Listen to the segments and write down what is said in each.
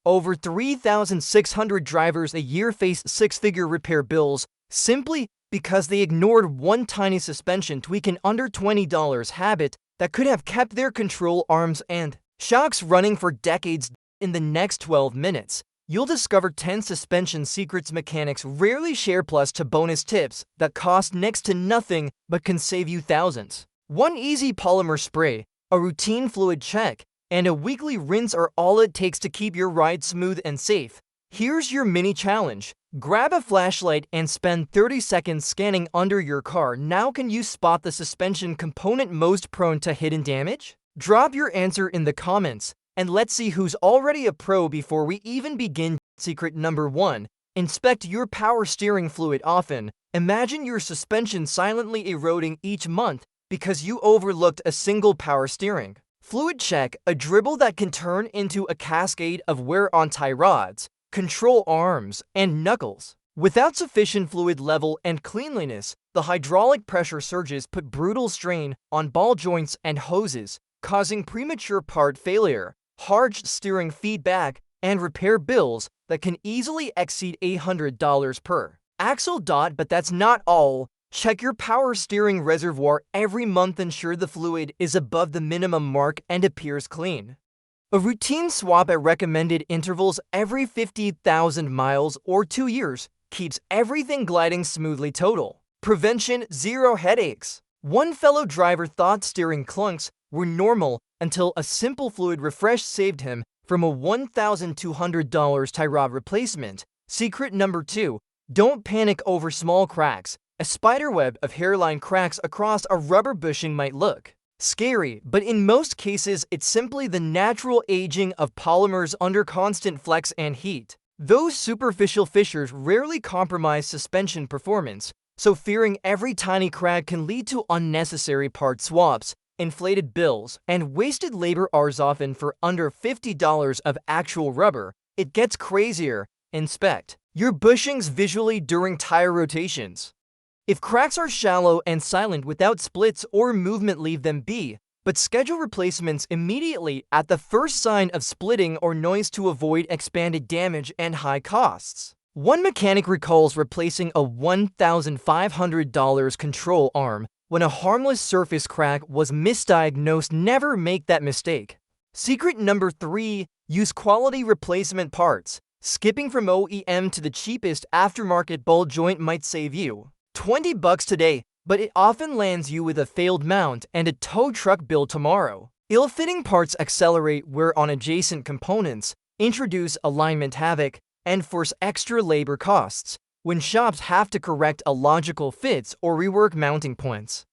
Over 3,600 drivers a year face six-figure repair bills simply because they ignored one tiny suspension tweak, an under $20 habit that could have kept their control arms and shocks running for decades. In the next 12 minutes, you'll discover 10 suspension secrets mechanics rarely share, plus to bonus tips that cost next to nothing but can save you thousands. One easy polymer spray, a routine fluid check, and a weekly rinse are all it takes to keep your ride smooth and safe. Here's your mini challenge. Grab a flashlight and spend 30 seconds scanning under your car. Now, can you spot the suspension component most prone to hidden damage? Drop your answer in the comments, and let's see who's already a pro before we even begin. Secret number 1. Inspect your power steering fluid often. Imagine your suspension silently eroding each month because you overlooked a single power steering fluid check, a dribble that can turn into a cascade of wear on tie rods, control arms, and knuckles. Without sufficient fluid level and cleanliness, the hydraulic pressure surges put brutal strain on ball joints and hoses, causing premature part failure, harsh steering feedback, and repair bills that can easily exceed $800 per axle. But that's not all. Check your power steering reservoir every month. Ensure the fluid is above the minimum mark and appears clean. A routine swap at recommended intervals every 50,000 miles or 2 years keeps everything gliding smoothly. Total prevention, zero headaches. One fellow driver thought steering clunks were normal until a simple fluid refresh saved him from a $1,200 tie rod replacement. Secret number 2. Don't panic over small cracks. A spiderweb of hairline cracks across a rubber bushing might look scary, but in most cases it's simply the natural aging of polymers under constant flex and heat. Those superficial fissures rarely compromise suspension performance, so fearing every tiny crack can lead to unnecessary part swaps, inflated bills, and wasted labor hours, often for under $50 of actual rubber. It gets crazier. Inspect your bushings visually during tire rotations. If cracks are shallow and silent without splits or movement, leave them be, but schedule replacements immediately at the first sign of splitting or noise to avoid expanded damage and high costs. One mechanic recalls replacing a $1,500 control arm when a harmless surface crack was misdiagnosed. Never make that mistake. Secret number 3. Use quality replacement parts. Skipping from OEM to the cheapest aftermarket ball joint might save you $20 today, but it often lands you with a failed mount and a tow truck bill tomorrow. Ill-fitting parts accelerate wear on adjacent components, introduce alignment havoc, and force extra labor costs when shops have to correct illogical fits or rework mounting points.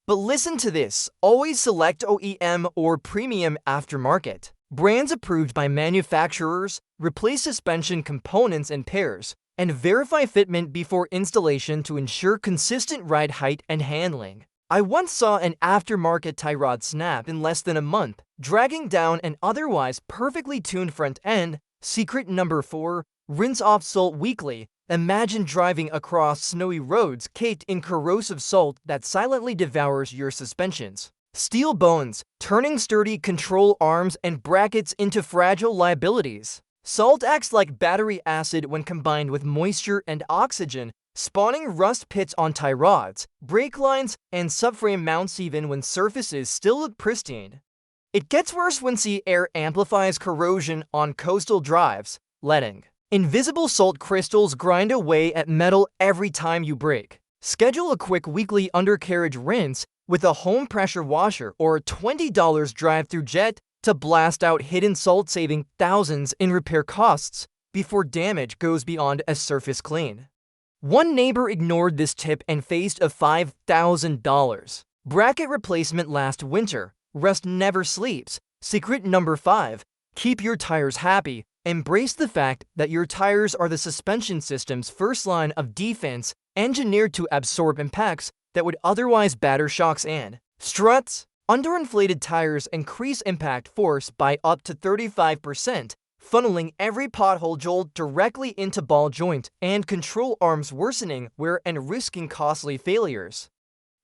But listen to this: always select OEM or premium aftermarket. Brands approved by manufacturers. Replace suspension components in pairs, and verify fitment before installation to ensure consistent ride height and handling. I once saw an aftermarket tie rod snap in less than a month, dragging down an otherwise perfectly tuned front end. Secret number 4. Rinse off salt weekly. Imagine driving across snowy roads caked in corrosive salt that silently devours your suspensions. Steel bones, turning sturdy control arms and brackets into fragile liabilities. Salt acts like battery acid when combined with moisture and oxygen, spawning rust pits on tie rods, brake lines, and subframe mounts even when surfaces still look pristine. It gets worse when sea air amplifies corrosion on coastal drives, letting invisible salt crystals grind away at metal every time you brake. Schedule a quick weekly undercarriage rinse with a home pressure washer or a $20 drive-through jet to blast out hidden salt, saving thousands in repair costs before damage goes beyond a surface clean. One neighbor ignored this tip and faced a $5,000 bracket replacement last winter. Rust never sleeps. Secret number 5. Keep your tires happy. Embrace the fact that your tires are the suspension system's first line of defense, engineered to absorb impacts that would otherwise batter shocks and struts. Underinflated tires increase impact force by up to 35%, funneling every pothole jolt directly into ball joint and control arms, worsening wear and risking costly failures.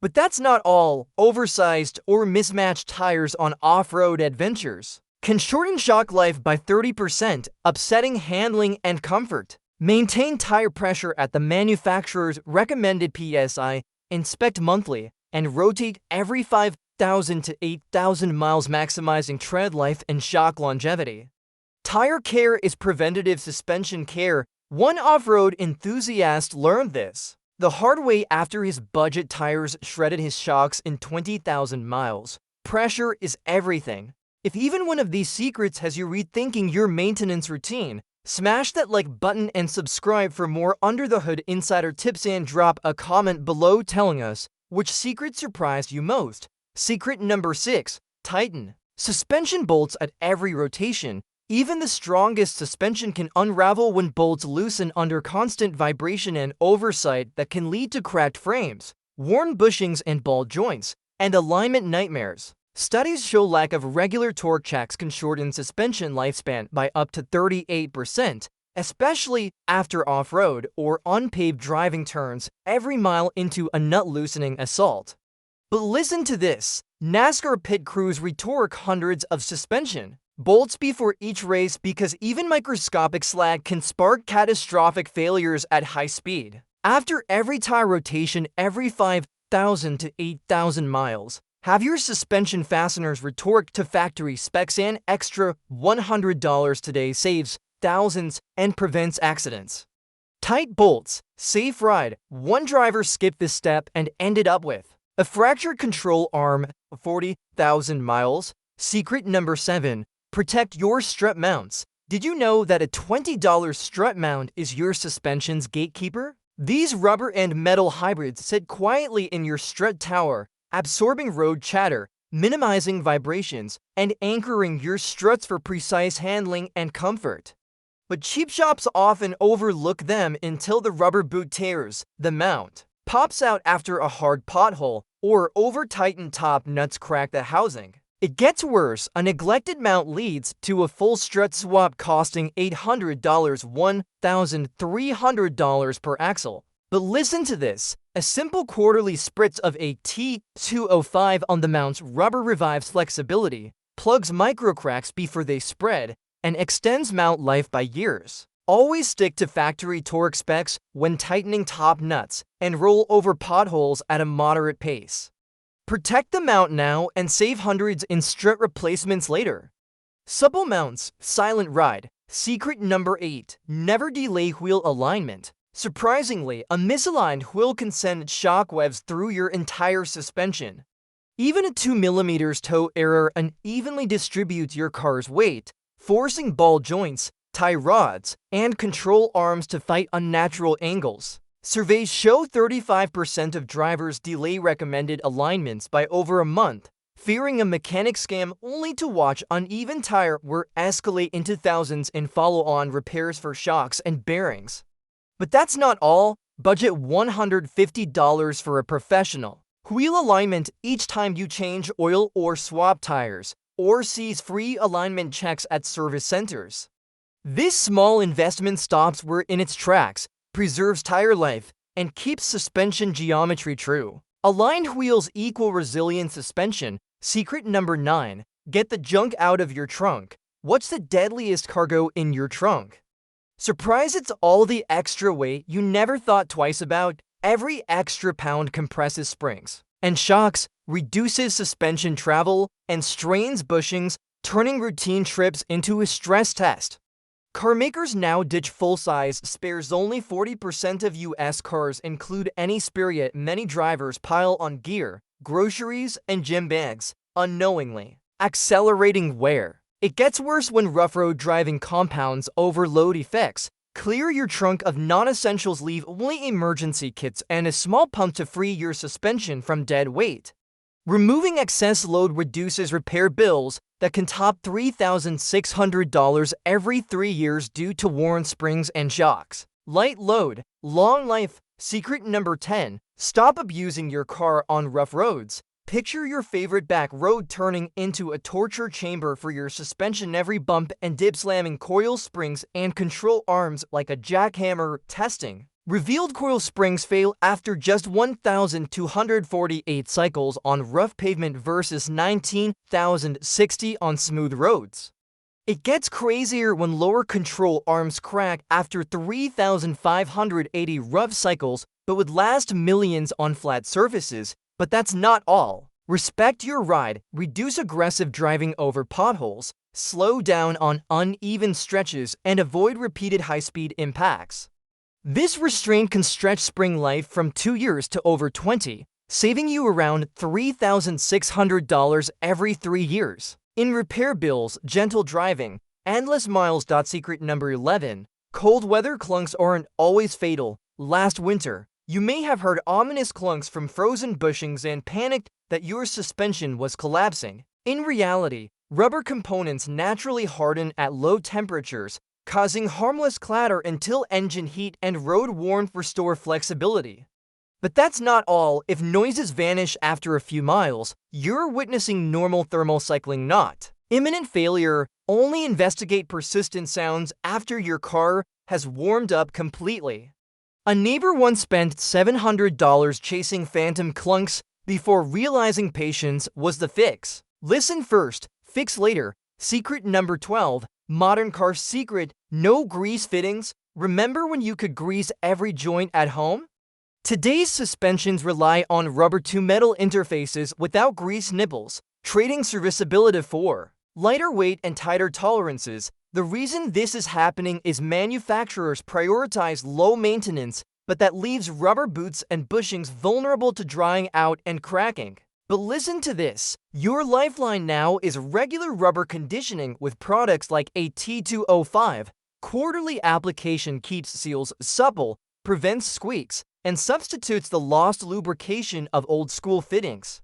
But that's not all. Oversized or mismatched tires on off-road adventures. can shorten shock life by 30%, upsetting handling and comfort. Maintain tire pressure at the manufacturer's recommended PSI, inspect monthly, and rotate every 5,000 to 8,000 miles, maximizing tread life and shock longevity. Tire care is preventative suspension care. One off-road enthusiast learned this the hard way after his budget tires shredded his shocks in 20,000 miles. Pressure is everything. If even one of these secrets has you rethinking your maintenance routine, smash that like button and subscribe for more Under the Hood insider tips, and drop a comment below telling us which secret surprised you most. Secret number 6. Tighten suspension bolts at every rotation. Even the strongest suspension can unravel when bolts loosen under constant vibration and oversight that can lead to cracked frames, worn bushings and ball joints, and alignment nightmares. Studies show lack of regular torque checks can shorten suspension lifespan by up to 38%, especially after off-road or unpaved driving turns every mile into a nut-loosening assault. But listen to this. NASCAR pit crews retorque hundreds of suspension bolts before each race because even microscopic slag can spark catastrophic failures at high speed. After every tire rotation every 5,000 to 8,000 miles, have your suspension fasteners retorqued to factory specs. An extra $100 today saves thousands and prevents accidents. Tight bolts, safe ride. One driver skipped this step and ended up with a fractured control arm. 40,000 miles. Secret number 7. Protect your strut mounts. Did you know that a $20 strut mount is your suspension's gatekeeper? These rubber and metal hybrids sit quietly in your strut tower, absorbing road chatter, minimizing vibrations, and anchoring your struts for precise handling and comfort. But cheap shops often overlook them until the rubber boot tears, the mount pops out after a hard pothole, or over-tightened top nuts crack the housing. It gets worse. A neglected mount leads to a full strut swap costing $800, $1,300 per axle. But listen to this. A simple quarterly spritz of a T205 on the mount's rubber revives flexibility, plugs microcracks before they spread, and extends mount life by years. Always stick to factory torque specs when tightening top nuts, and roll over potholes at a moderate pace. Protect the mount now and save hundreds in strut replacements later. Supple mounts, silent ride. Secret number 8. Never delay wheel alignment. Surprisingly, a misaligned wheel can send shockwaves through your entire suspension. Even a 2mm toe error unevenly distributes your car's weight, forcing ball joints, tie rods, and control arms to fight unnatural angles. Surveys show 35% of drivers delay recommended alignments by over a month, fearing a mechanic scam, only to watch uneven tire wear escalate into thousands in follow-on repairs for shocks and bearings. But that's not all. Budget $150 for a professional wheel alignment each time you change oil or swap tires, or sees free alignment checks at service centers. This small investment stops wear in its tracks, preserves tire life, and keeps suspension geometry true. Aligned wheels equal resilient suspension. Secret number 9. Get the junk out of your trunk. What's the deadliest cargo in your trunk? Surprise, it's all the extra weight you never thought twice about. Every extra pound compresses springs and shocks, reduces suspension travel, and strains bushings, turning routine trips into a stress test. Car makers now ditch full-size spares. Only 40% of US cars include any spare, yet many drivers pile on gear, groceries, and gym bags, unknowingly accelerating wear. It gets worse when rough road driving compounds overload effects. Clear your trunk of non-essentials. Leave only emergency kits and a small pump to free your suspension from dead weight. Removing excess load reduces repair bills that can top $3,600 every 3 years due to worn springs and shocks. Light load, long life. Secret number 10. Stop abusing your car on rough roads. Picture your favorite back road turning into a torture chamber for your suspension. Every bump and dip slamming coil springs and control arms like a jackhammer. Testing Revealed coil springs fail after just 1,248 cycles on rough pavement versus 19,060 on smooth roads. It gets crazier when lower control arms crack after 3,580 rough cycles but would last millions on flat surfaces. But that's not all. Respect your ride, reduce aggressive driving over potholes, slow down on uneven stretches, and avoid repeated high-speed impacts. This restraint can stretch spring life from 2 years to over 20, saving you around $3,600 every 3 years. In repair bills, gentle driving, endless miles. Secret number 11. Cold weather clunks aren't always fatal. Last winter, you may have heard ominous clunks from frozen bushings and panicked that your suspension was collapsing. In reality, rubber components naturally harden at low temperatures, causing harmless clatter until engine heat and road warmth restore flexibility. But that's not all. If noises vanish after a few miles, you're witnessing normal thermal cycling, not imminent failure. Only investigate persistent sounds after your car has warmed up completely. A neighbor once spent $700 chasing phantom clunks before realizing patience was the fix. Listen first, fix later. Secret number 12. Modern car secret: no grease fittings. Remember when you could grease every joint at home? Today's suspensions rely on rubber-to-metal interfaces without grease nipples, trading serviceability for lighter weight and tighter tolerances. The reason this is happening is manufacturers prioritize low maintenance, but that leaves rubber boots and bushings vulnerable to drying out and cracking. But listen to this. Your lifeline now is regular rubber conditioning with products like T205. Quarterly application keeps seals supple, prevents squeaks, and substitutes the lost lubrication of old-school fittings.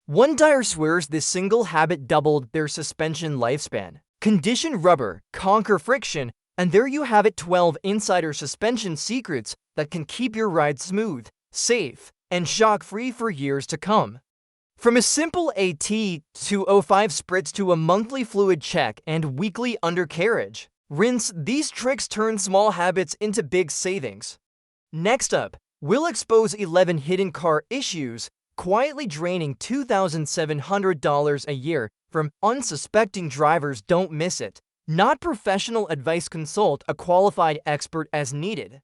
One dyer swears this single habit doubled their suspension lifespan. Condition rubber, conquer friction, and there you have it: 12 insider suspension secrets that can keep your ride smooth, safe, and shock-free for years to come. From a simple T205 spritz to a monthly fluid check and weekly undercarriage rinse, these tricks turn small habits into big savings. Next up, we'll expose 11 hidden car issues quietly draining $2,700 a year from unsuspecting drivers. Don't miss it. Not professional advice, consult a qualified expert as needed.